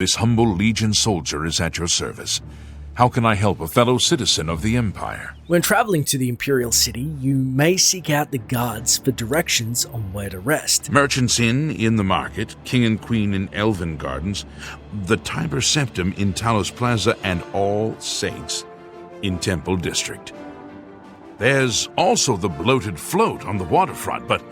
This humble Legion soldier is at your service. How can I help a fellow citizen of the Empire? When traveling to the Imperial City, you may seek out the guards for directions on where to rest. Merchants Inn in the market, King and Queen in Elven Gardens, the Tiber Septum in Talos Plaza, and All Saints in Temple District. There's also the Bloated Float on the Waterfront, but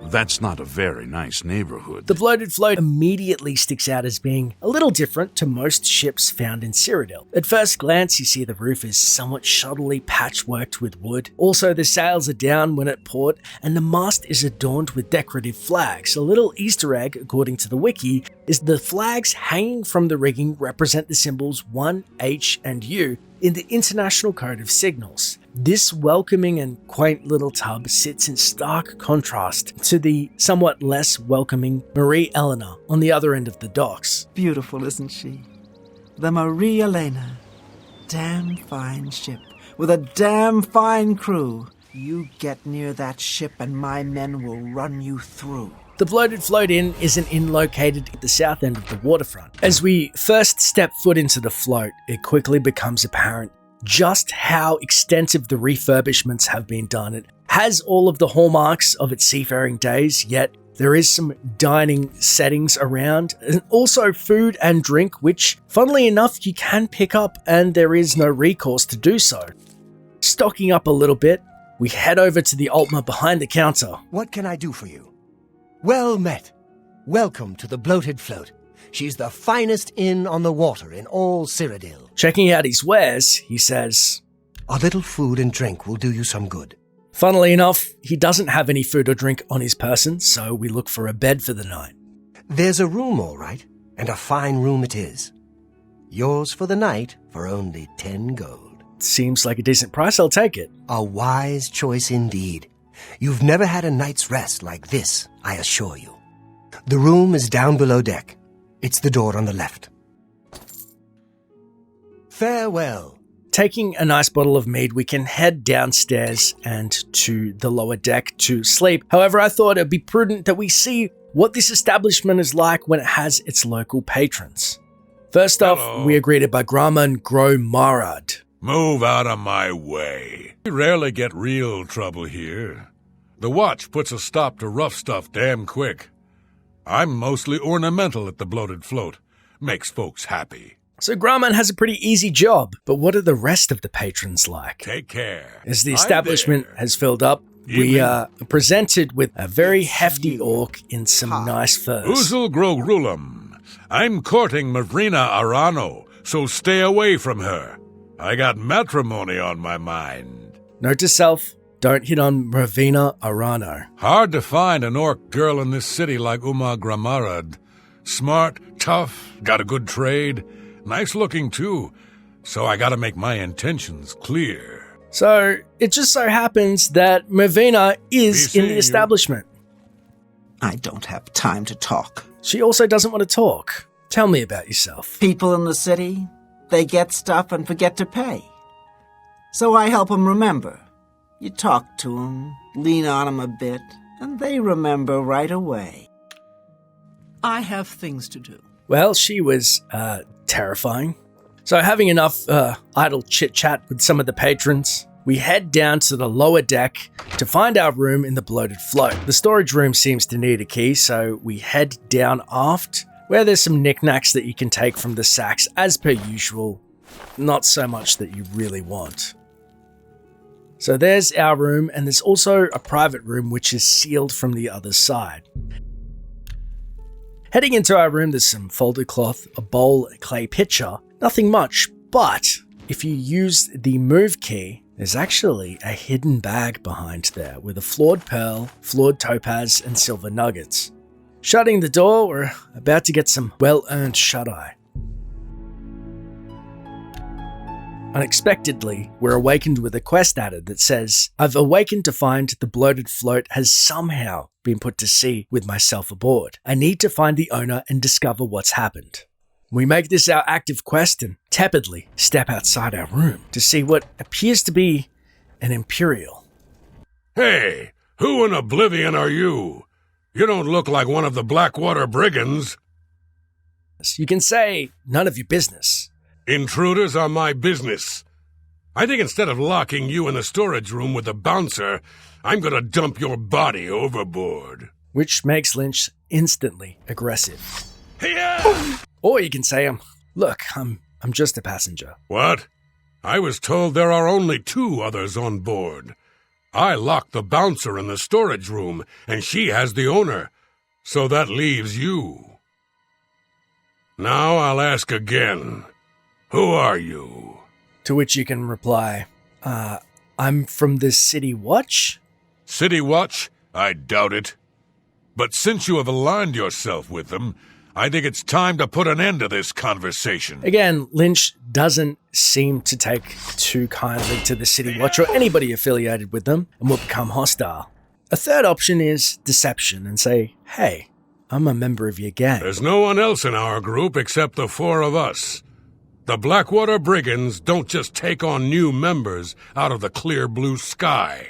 that's not a very nice neighborhood. The Bloated Float immediately sticks out as being a little different to most ships found in Cyrodiil. At first glance, you see the roof is somewhat shoddily patchworked with wood. Also, the sails are down when at port, and the mast is adorned with decorative flags. A little Easter egg, according to the wiki, is the flags hanging from the rigging represent the symbols 1, H, and U in the International Code of Signals. This welcoming and quaint little tub sits in stark contrast to the somewhat less welcoming Marie Eleanor on the other end of the docks. Beautiful, isn't she? The Marie Elena. Damn fine ship, with a damn fine crew. You get near that ship and my men will run you through. The Bloated Float Inn is an inn located at the south end of the waterfront. As we first step foot into the float, it quickly becomes apparent just how extensive the refurbishments have been done. It has all of the hallmarks of its seafaring days, yet there is some dining settings around, and also food and drink, which, funnily enough, you can pick up and there is no recourse to do so. Stocking up a little bit, we head over to the Altma behind the counter. What can I do for you? Well met. Welcome to the Bloated Float. She's the finest inn on the water in all Cyrodiil. Checking out his wares, he says, A little food and drink will do you some good. Funnily enough, he doesn't have any food or drink on his person, so we look for a bed for the night. There's a room, all right, and a fine room it is. Yours for the night for only 10 gold. Seems like a decent price, I'll take it. A wise choice indeed. You've never had a night's rest like this, I assure you. The room is down below deck. It's the door on the left. Farewell. Taking a nice bottle of mead, we can head downstairs and to the lower deck to sleep. However, I thought it'd be prudent that we see what this establishment is like when it has its local patrons. First off, we are greeted by Graman gro-Marad. Move out of my way. We rarely get real trouble here. The watch puts a stop to rough stuff damn quick. I'm mostly ornamental at the Bloated Float. Makes folks happy. So Graman has a pretty easy job, but what are the rest of the patrons like? Take care. As the establishment has filled up, we are presented with a very hefty orc in some nice furs. Uzel Grogrulam. I'm courting Mavrina Arano, so stay away from her. I got matrimony on my mind. Note to self, don't hit on Mavrina Arano. Hard to find an orc girl in this city like gro-Marad. Smart, tough, got a good trade, nice looking too, so I gotta make my intentions clear. So, it just so happens that Mavrina is in the establishment. I don't have time to talk. She also doesn't want to talk. Tell me about yourself. People in the city, they get stuff and forget to pay. So I help them remember. You talk to them, lean on them a bit, and they remember right away. I have things to do. Well, she was terrifying. So having enough idle chit-chat with some of the patrons, we head down to the lower deck to find our room in the Bloated Float. The storage room seems to need a key, so we head down aft, where there's some knickknacks that you can take from the sacks as per usual. Not so much that you really want. So there's our room, and there's also a private room which is sealed from the other side. Heading into our room, there's some folded cloth, a bowl, a clay pitcher, nothing much, but if you use the move key, there's actually a hidden bag behind there with a flawed pearl, flawed topaz, and silver nuggets. Shutting the door, we're about to get some well-earned shut-eye. Unexpectedly, we're awakened with a quest added that says, I've awakened to find the Bloated Float has somehow been put to sea with myself aboard. I need to find the owner and discover what's happened. We make this our active quest and tepidly step outside our room to see what appears to be an Imperial. Hey, who in Oblivion are you? You don't look like one of the Blackwater brigands. You can say, none of your business. Intruders are my business. I think instead of locking you in the storage room with the bouncer, I'm gonna dump your body overboard. Which makes Lynch instantly aggressive. Yeah! Or you can say, look, I'm just a passenger. What? I was told there are only 2 others on board. I locked the bouncer in the storage room, and she has the owner. So that leaves you. Now I'll ask again. Who are you? To which you can reply, I'm from the City Watch? City Watch? I doubt it. But since you have aligned yourself with them, I think it's time to put an end to this conversation. Again, Lynch doesn't seem to take too kindly to the City Watch or anybody affiliated with them and will become hostile. A third option is deception and say, hey, I'm a member of your gang. There's no one else in our group except the 4 of us. The Blackwater Brigands don't just take on new members out of the clear blue sky.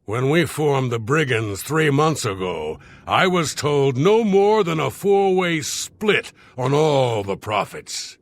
When we formed the Brigands 3 months ago, I was told no more than a 4-way split on all the profits.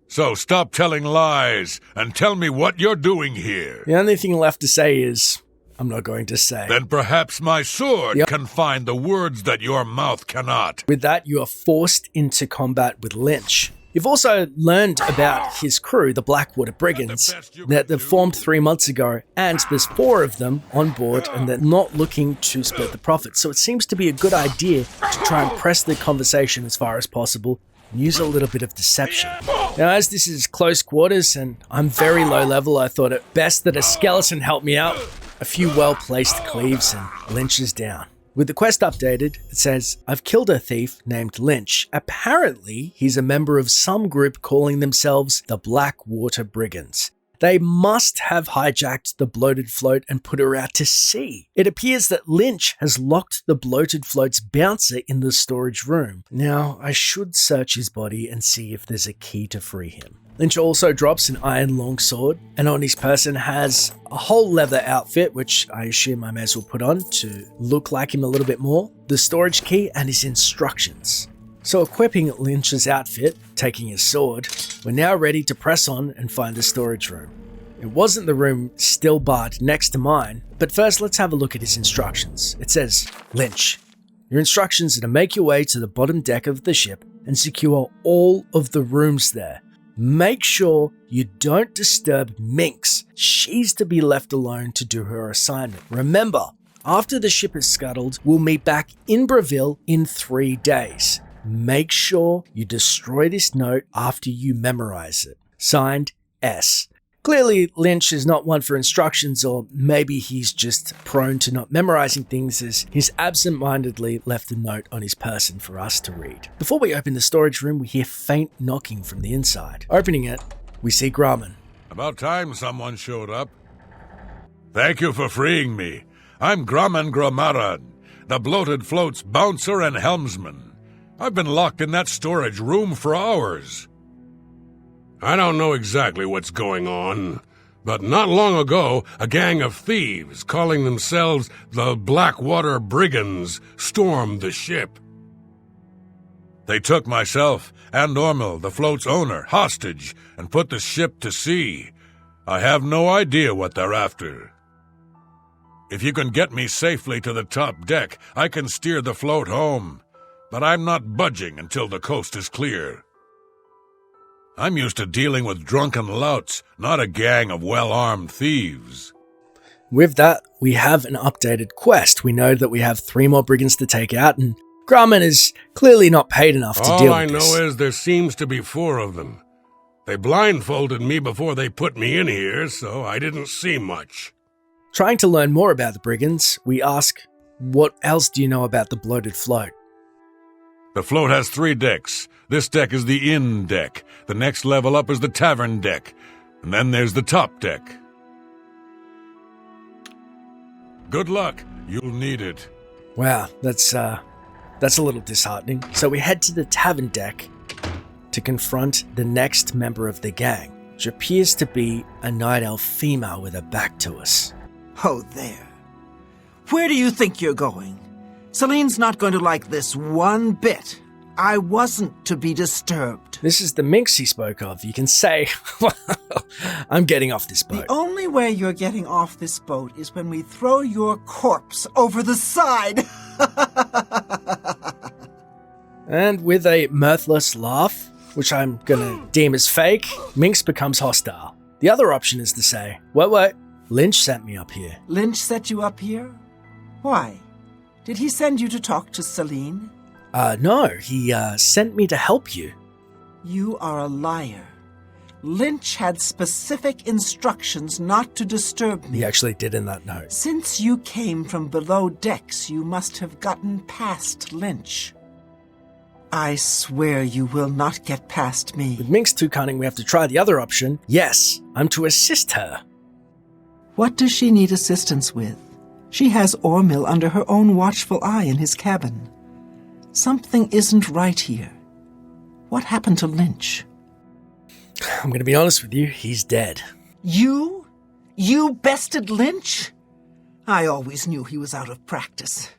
So stop telling lies and tell me what you're doing here. The only thing left to say is, I'm not going to say. Then perhaps my sword can find the words that your mouth cannot. With that, you are forced into combat with Lynch. You've also learned about his crew, the Blackwater Brigands, that they've formed 3 months ago, and there's 4 of them on board, and they're not looking to split the profits. So it seems to be a good idea to try and press the conversation as far as possible and use a little bit of deception. Now, as this is close quarters and I'm very low level, I thought it best that a skeleton help me out. A few well-placed cleaves and Lynch is down. With the quest updated, it says, I've killed a thief named Lynch. Apparently, he's a member of some group calling themselves the Blackwater Brigands. They must have hijacked the Bloated Float and put her out to sea. It appears that Lynch has locked the Bloated Float's bouncer in the storage room. Now, I should search his body and see if there's a key to free him. Lynch also drops an iron longsword, and on his person has a whole leather outfit, which I assume I may as well put on to look like him a little bit more, the storage key, and his instructions. So equipping Lynch's outfit, taking his sword, we're now ready to press on and find the storage room. It wasn't the room still barred next to mine, but first let's have a look at his instructions. It says, Lynch, your instructions are to make your way to the bottom deck of the ship and secure all of the rooms there. Make sure you don't disturb Minx. She's to be left alone to do her assignment. Remember, after the ship is scuttled, we'll meet back in Breville in 3 days. Make sure you destroy this note after you memorize it. Signed, S. Clearly, Lynch is not one for instructions, or maybe he's just prone to not memorizing things as he's absent-mindedly left a note on his person for us to read. Before we open the storage room, we hear faint knocking from the inside. Opening it, we see Graman. About time someone showed up. Thank you for freeing me. I'm Graman gro-Marad, the Bloated Float's bouncer and helmsman. I've been locked in that storage room for hours. I don't know exactly what's going on, but not long ago, a gang of thieves calling themselves the Blackwater Brigands stormed the ship. They took myself and Ormel, the float's owner, hostage and put the ship to sea. I have no idea what they're after. If you can get me safely to the top deck, I can steer the float home, but I'm not budging until the coast is clear. I'm used to dealing with drunken louts, not a gang of well-armed thieves. With that, we have an updated quest. We know that we have 3 more brigands to take out, and Graman is clearly not paid enough to deal with this. All I know is there seems to be 4 of them. They blindfolded me before they put me in here, so I didn't see much. Trying to learn more about the brigands, we ask, what else do you know about the Bloated Float? The float has 3 decks. This deck is the inn deck. The next level up is the Tavern Deck. And then there's the top deck. Good luck. You'll need it. Wow, that's a little disheartening. So we head to the Tavern Deck to confront the next member of the gang, which appears to be a night elf female with her back to us. Oh, there. Where do you think you're going? Celine's not going to like this one bit. I wasn't to be disturbed. This is the minx he spoke of. You can say, I'm getting off this boat. The only way you're getting off this boat is when we throw your corpse over the side. And with a mirthless laugh, which I'm gonna deem as fake, Minx becomes hostile. The other option is to say, wait, Lynch sent me up here. Lynch set you up here? Why? Did he send you to talk to Celine? No, he sent me to help you. You are a liar. Lynch had specific instructions not to disturb me. He actually did in that note. Since you came from below decks, you must have gotten past Lynch. I swear you will not get past me. With Minx too cunning, we have to try the other option. Yes, I'm to assist her. What does she need assistance with? She has Ormil under her own watchful eye in his cabin. Something isn't right here. What happened to Lynch? I'm going to be honest with you, he's dead. You? You bested Lynch? I always knew he was out of practice.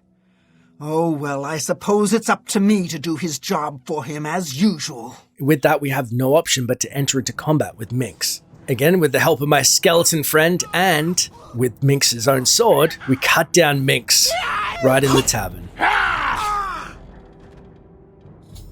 Oh, well, I suppose it's up to me to do his job for him as usual. With that, we have no option but to enter into combat with Minx. Again, with the help of my skeleton friend and with Minx's own sword, we cut down Minx right in the tavern.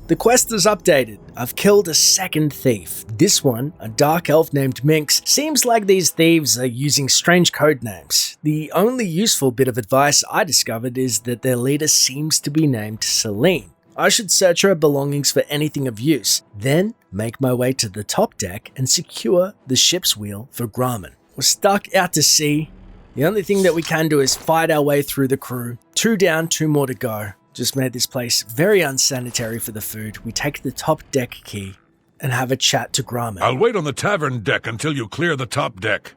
The quest is updated. I've killed a second thief. This one, a dark elf named Minx, seems like these thieves are using strange code names. The only useful bit of advice I discovered is that their leader seems to be named Celine. I should search her belongings for anything of use, then make my way to the top deck and secure the ship's wheel for Graman. We're stuck out to sea. The only thing that we can do is fight our way through the crew. 2 down, 2 more to go. Just made this place very unsanitary for the food. We take the top deck key and have a chat to Graman. I'll wait on the tavern deck until you clear the top deck.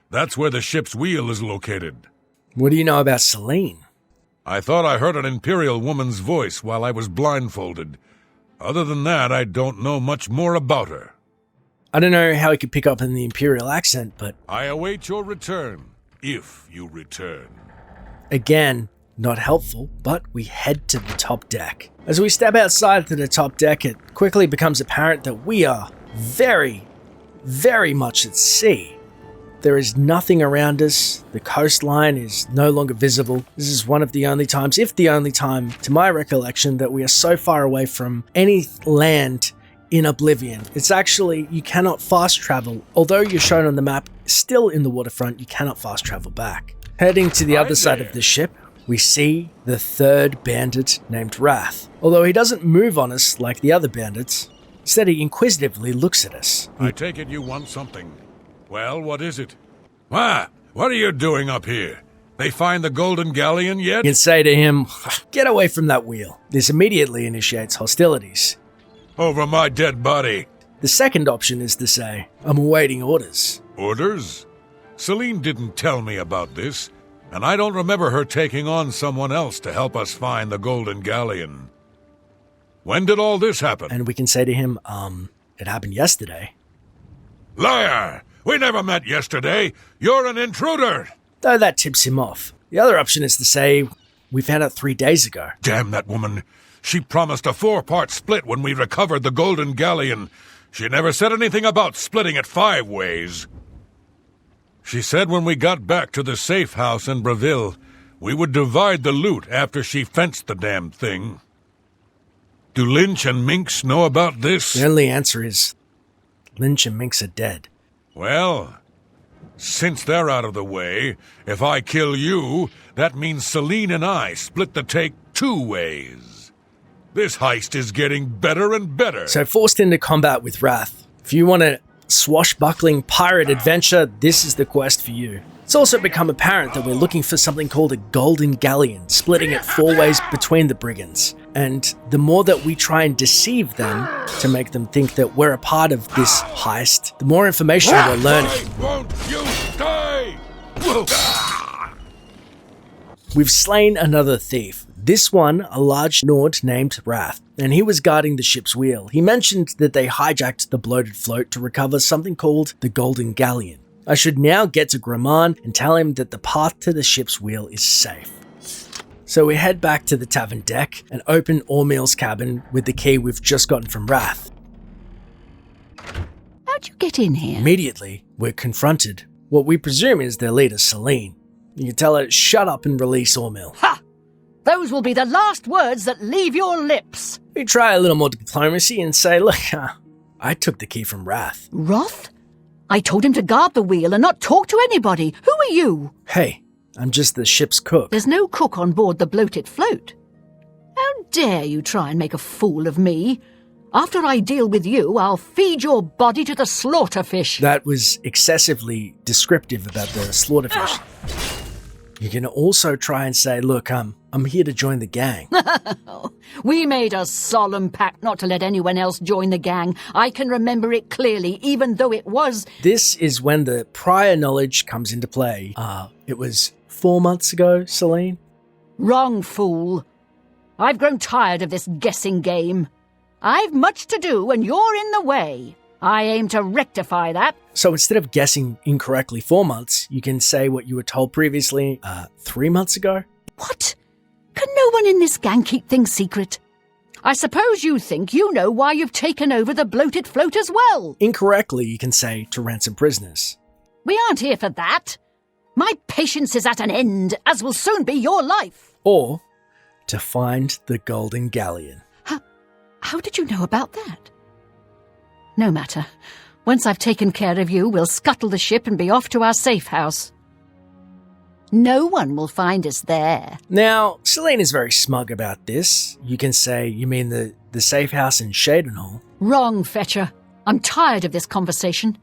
That's where the ship's wheel is located. What do you know about Celine? I thought I heard an Imperial woman's voice while I was blindfolded. Other than that, I don't know much more about her. I don't know how he could pick up in the Imperial accent, but... I await your return, if you return. Again, not helpful, but we head to the top deck. As we step outside to the top deck, it quickly becomes apparent that we are very, very much at sea. There is nothing around us. The coastline is no longer visible. This is one of the only times, if the only time, to my recollection, that we are so far away from any land in Oblivion. It's actually, you cannot fast travel. Although you're shown on the map, still in the waterfront, you cannot fast travel back. Heading to the other side of the ship, we see the third bandit named Wrath. Although he doesn't move on us like the other bandits, instead he inquisitively looks at us. I take it you want something. Well, what is it? What are you doing up here? They find the golden galleon yet? You can say to him, get away from that wheel. This immediately initiates hostilities. Over my dead body. The second option is to say, I'm awaiting orders. Orders? Celine didn't tell me about this, and I don't remember her taking on someone else to help us find the golden galleon. When did all this happen? And we can say to him, it happened yesterday. Liar! We never met yesterday. You're an intruder. Though that tips him off. The other option is to say, we found out 3 days ago. Damn that woman. She promised a 4-part split when we recovered the golden galleon. She never said anything about splitting it 5 ways. She said when we got back to the safe house in Breville, we would divide the loot after she fenced the damn thing. Do Lynch and Minx know about this? The only answer is, Lynch and Minx are dead. Well, since they're out of the way, if I kill you, that means Celine and I split the take 2 ways. This heist is getting better and better. So forced into combat with Wrath. If you want a swashbuckling pirate adventure, this is the quest for you. It's also become apparent that we're looking for something called a golden galleon, splitting it 4 ways between the brigands. And the more that we try and deceive them to make them think that we're a part of this heist, the more information we're learning. Won't you die? We've slain another thief. This one, a large Nord named Wrath, and he was guarding the ship's wheel. He mentioned that they hijacked the Bloated Float to recover something called the Golden Galleon. I should now get to Graman and tell him that the path to the ship's wheel is safe. So we head back to the Tavern Deck and open Ormeal's cabin with the key we've just gotten from Wrath. How'd you get in here? Immediately, we're confronted. What we presume is their leader, Selene. You can tell her, shut up and release Ormeal. Ha! Those will be the last words that leave your lips. We try a little more diplomacy and say, look, I took the key from Wrath. Wrath? I told him to guard the wheel and not talk to anybody. Who are you? Hey, I'm just the ship's cook. There's no cook on board the Bloated Float. How dare you try and make a fool of me? After I deal with you, I'll feed your body to the slaughterfish. That was excessively descriptive about the slaughterfish. You can also try and say, look, I'm here to join the gang. We made a solemn pact not to let anyone else join the gang. I can remember it clearly, even though it was... This is when the prior knowledge comes into play. It was 4 months ago, Selene? Wrong, fool. I've grown tired of this guessing game. I've much to do and you're in the way. I aim to rectify that. So instead of guessing incorrectly 4 months, you can say what you were told previously 3 months ago? What? Can no one in this gang keep things secret? I suppose you think you know why you've taken over the Bloated Float as well. Incorrectly, you can say to ransom prisoners. We aren't here for that. My patience is at an end, as will soon be your life. Or to find the Golden Galleon. How did you know about that? No matter. Once I've taken care of you, we'll scuttle the ship and be off to our safe house. No one will find us there. Now, Selene is very smug about this. You can say, you mean the safe house in Shadenhall? Wrong, Fetcher. I'm tired of this conversation.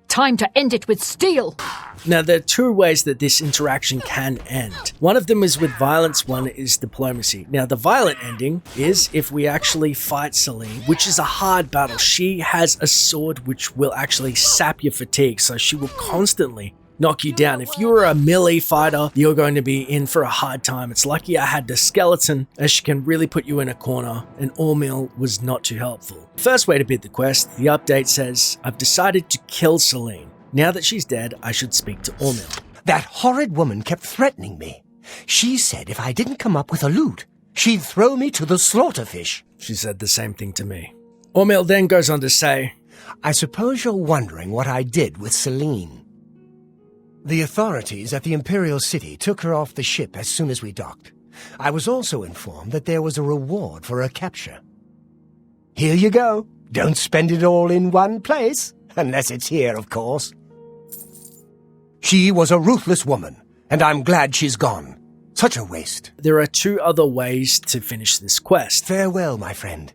Time to end it with steel. Now, there are two ways that this interaction can end. One of them is with violence, one is diplomacy. Now, the violent ending is if we actually fight Selene, which is a hard battle. She has a sword which will actually sap your fatigue, so she will constantly knock you down. If you're a melee fighter, you're going to be in for a hard time. It's lucky I had the skeleton, as she can really put you in a corner, and Ormeal was not too helpful. First way to beat the quest, the update says, I've decided to kill Selene. Now that she's dead, I should speak to Ormeal. That horrid woman kept threatening me. She said if I didn't come up with a loot, she'd throw me to the slaughterfish. She said the same thing to me. Ormeal then goes on to say, I suppose you're wondering what I did with Selene. The authorities at the Imperial city took her off the ship as soon as we docked. I was also informed that there was a reward for her capture. Here you go. Don't spend it all in one place, unless it's here, of course. She was a ruthless woman, and I'm glad she's gone. Such a waste. There are two other ways to finish this quest. Farewell, my friend.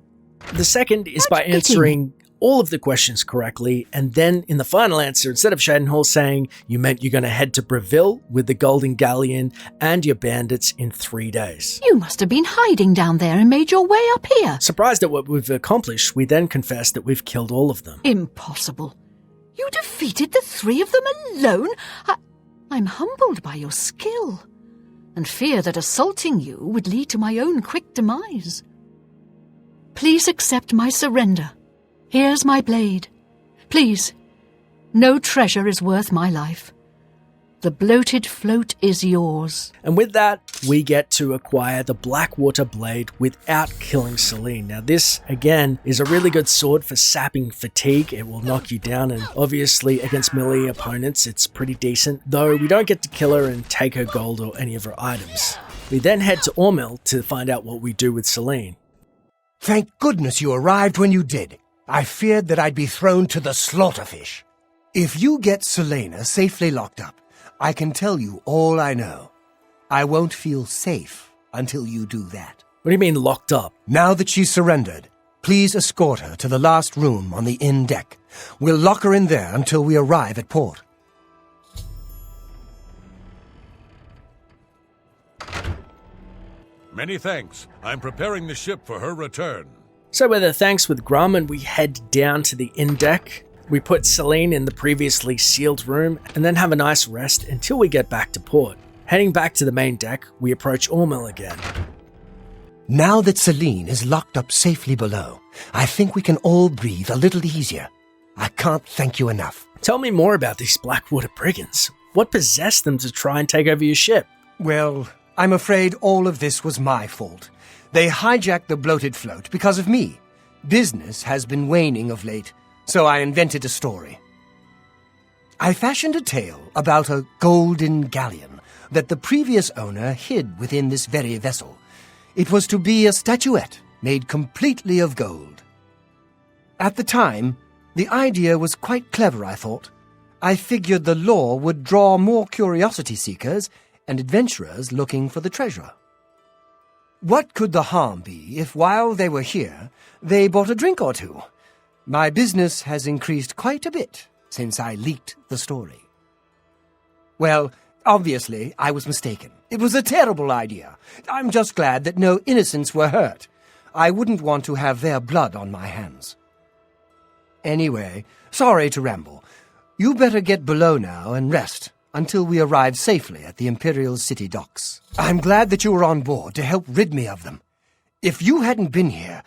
The second is by answering all of the questions correctly, and then in the final answer, instead of Shadenhall saying you meant you're going to head to Breville with the Golden Galleon and your bandits in 3 days. You must have been hiding down there and made your way up here. Surprised at what we've accomplished, we then confess that we've killed all of them. Impossible. You defeated the 3 of them alone? I'm humbled by your skill, and fear that assaulting you would lead to my own quick demise. Please accept my surrender. Here's my blade. Please, no treasure is worth my life. The Bloated Float is yours. And with that, we get to acquire the Blackwater Blade without killing Selene. Now this, again, is a really good sword for sapping fatigue. It will knock you down, and obviously against melee opponents, it's pretty decent, though we don't get to kill her and take her gold or any of her items. We then head to Ormeal to find out what we do with Selene. Thank goodness you arrived when you did. I feared that I'd be thrown to the slaughterfish. If you get Selena safely locked up, I can tell you all I know. I won't feel safe until you do that. What do you mean locked up? Now that she's surrendered, please escort her to the last room on the inn deck. We'll lock her in there until we arrive at port. Many thanks. I'm preparing the ship for her return. So with a thanks with Graman, we head down to the inn deck. We put Selene in the previously sealed room and then have a nice rest until we get back to port. Heading back to the main deck, we approach Ormeal again. Now that Selene is locked up safely below, I think we can all breathe a little easier. I can't thank you enough. Tell me more about these Blackwater brigands. What possessed them to try and take over your ship? Well, I'm afraid all of this was my fault. They hijacked the Bloated Float because of me. Business has been waning of late, so I invented a story. I fashioned a tale about a golden galleon that the previous owner hid within this very vessel. It was to be a statuette made completely of gold. At the time, the idea was quite clever, I thought. I figured the lore would draw more curiosity seekers and adventurers looking for the treasure. What could the harm be if while they were here, they bought a drink or two? My business has increased quite a bit since I leaked the story. Well, obviously, I was mistaken. It was a terrible idea. I'm just glad that no innocents were hurt. I wouldn't want to have their blood on my hands. Anyway, sorry to ramble. You better get below now and rest until we arrive safely at the Imperial city docks. I'm glad that you were on board to help rid me of them. If you hadn't been here,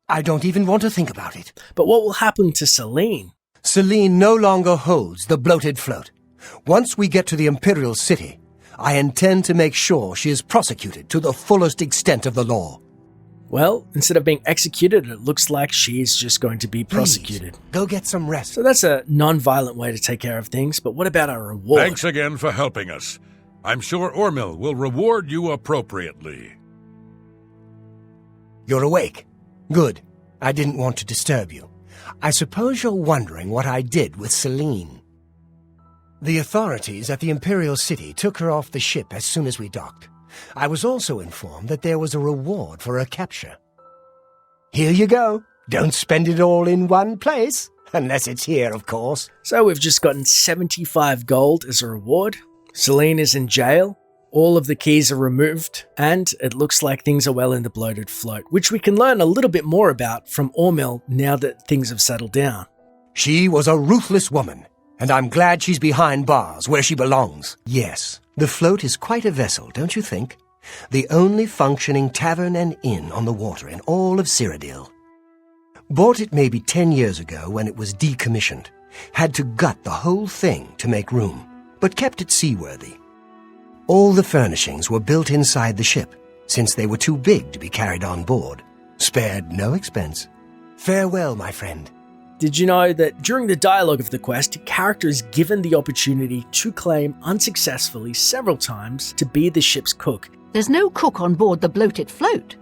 I don't even want to think about it. But what will happen to Selene? Selene no longer holds the Bloated Float. Once we get to the Imperial city, I intend to make sure she is prosecuted to the fullest extent of the law. Well, instead of being executed, it looks like she's just going to be prosecuted. Please, go get some rest. So that's a non-violent way to take care of things, but what about a reward? Thanks again for helping us. I'm sure Ormil will reward you appropriately. You're awake. Good. I didn't want to disturb you. I suppose you're wondering what I did with Selene. The authorities at the Imperial city took her off the ship as soon as we docked. I was also informed that there was a reward for her capture. Here you go. Don't spend it all in one place. Unless it's here, of course. So we've just gotten 75 gold as a reward. Selene is in jail. All of the keys are removed. And it looks like things are well in the Bloated Float, which we can learn a little bit more about from Ormil now that things have settled down. She was a ruthless woman, and I'm glad she's behind bars where she belongs. Yes, the float is quite a vessel, don't you think? The only functioning tavern and inn on the water in all of Cyrodiil. Bought it maybe 10 years ago when it was decommissioned. Had to gut the whole thing to make room, but kept it seaworthy. All the furnishings were built inside the ship, since they were too big to be carried on board. Spared no expense. Farewell, my friend. Did you know that during the dialogue of the quest, a character is given the opportunity to claim unsuccessfully several times to be the ship's cook? There's no cook on board the Bloated Float.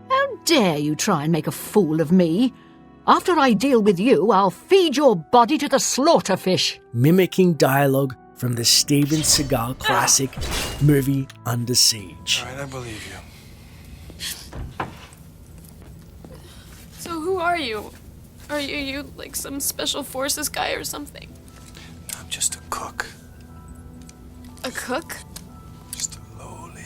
How dare you try and make a fool of me? After I deal with you, I'll feed your body to the slaughterfish. Mimicking dialogue from the Steven Seagal classic movie Under Siege. All right, I believe you. So who are you? Are you like some special forces guy or something? I'm just a cook. A cook? Just a lowly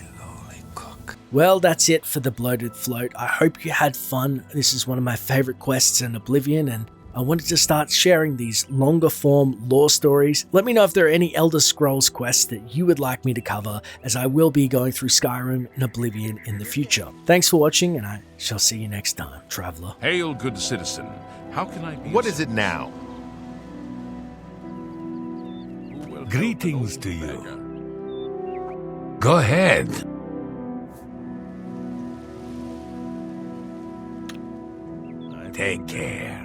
cook. Well, that's it for the Bloated Float. I hope you had fun. This is one of my favorite quests in Oblivion, and I wanted to start sharing these longer form lore stories. Let me know if there are any Elder Scrolls quests that you would like me to cover, as I will be going through Skyrim and Oblivion in the future. Thanks for watching, and I shall see you next time, traveler. Hail, good citizen. How can I be? What is it now? Greetings to you. Go ahead. Take care.